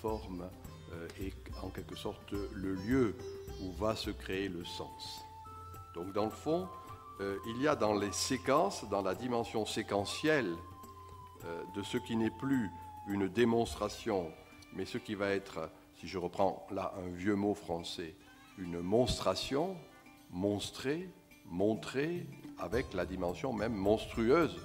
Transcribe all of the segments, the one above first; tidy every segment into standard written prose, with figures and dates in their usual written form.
forme est en quelque sorte le lieu où va se créer le sens. Donc dans le fond, il y a dans les séquences, dans la dimension séquentielle de ce qui n'est plus une démonstration, mais ce qui va être, si je reprends là un vieux mot français, une monstration, monstrer, montrer, avec la dimension même monstrueuse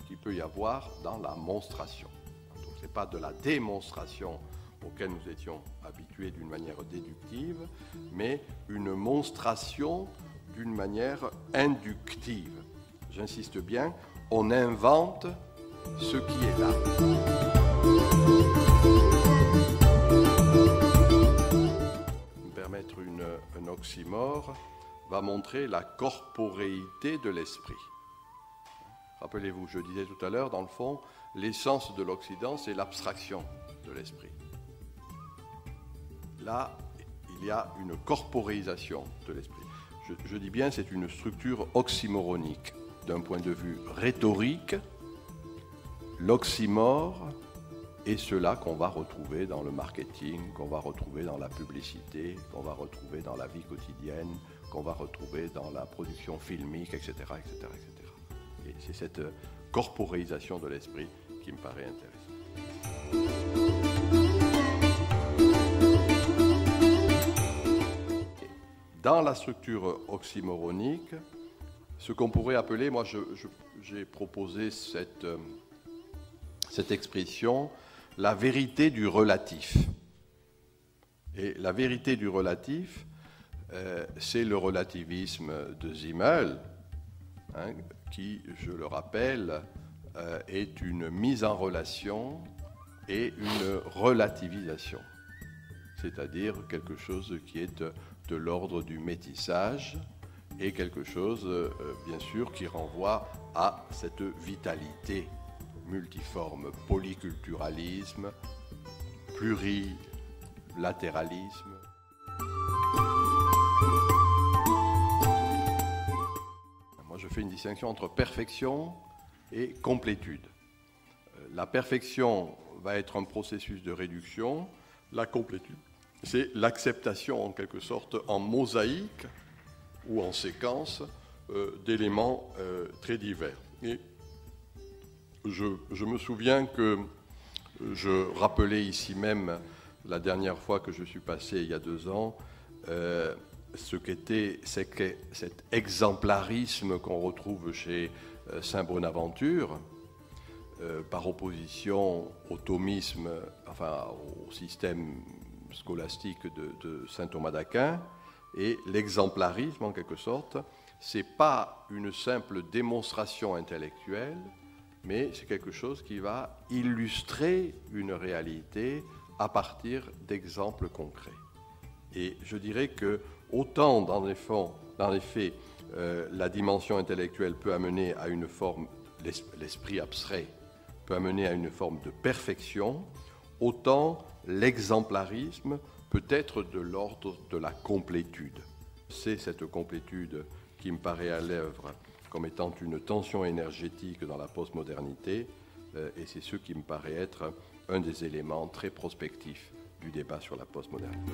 qu'il peut y avoir dans la monstration. Donc ce n'est pas de la démonstration auquel nous étions habitués d'une manière déductive, mais une monstration d'une manière inductive. J'insiste bien, on invente ce qui est là. Me permettre un oxymore va montrer la corporéité de l'esprit. Rappelez-vous, je disais tout à l'heure, dans le fond, l'essence de l'Occident, c'est l'abstraction de l'esprit. Là, il y a une corporéisation de l'esprit. Je dis bien, c'est une structure oxymoronique. D'un point de vue rhétorique, l'oxymore est cela qu'on va retrouver dans le marketing, qu'on va retrouver dans la publicité, qu'on va retrouver dans la vie quotidienne, qu'on va retrouver dans la production filmique, etc., etc., etc. Et c'est cette corporéisation de l'esprit qui me paraît intéressante. Dans la structure oxymoronique, ce qu'on pourrait appeler, moi j'ai proposé cette expression, la vérité du relatif. Et la vérité du relatif, c'est le relativisme de Simmel, hein, qui, je le rappelle, est une mise en relation et une relativisation, c'est-à-dire quelque chose qui est de l'ordre du métissage et quelque chose, bien sûr, qui renvoie à cette vitalité multiforme, polyculturalisme, plurilatéralisme. Moi, je fais une distinction entre perfection et complétude. La perfection va être un processus de réduction, la complétude, c'est l'acceptation, en quelque sorte, en mosaïque ou en séquence d'éléments très divers. Et je me souviens que je rappelais ici même, la dernière fois que je suis passé, il y a 2 ans, ce qu'était cet exemplarisme qu'on retrouve chez Saint Bonaventure, par opposition au thomisme, enfin au système scolastique de saint Thomas d'Aquin. Et l'exemplarisme, en quelque sorte, c'est pas une simple démonstration intellectuelle, mais c'est quelque chose qui va illustrer une réalité à partir d'exemples concrets. Et je dirais que autant dans les faits, la dimension intellectuelle peut amener à une forme, l'esprit abstrait peut amener à une forme de perfection, autant l'exemplarisme peut être de l'ordre de la complétude. C'est cette complétude qui me paraît à l'œuvre comme étant une tension énergétique dans la postmodernité, et c'est ce qui me paraît être un des éléments très prospectifs du débat sur la postmodernité.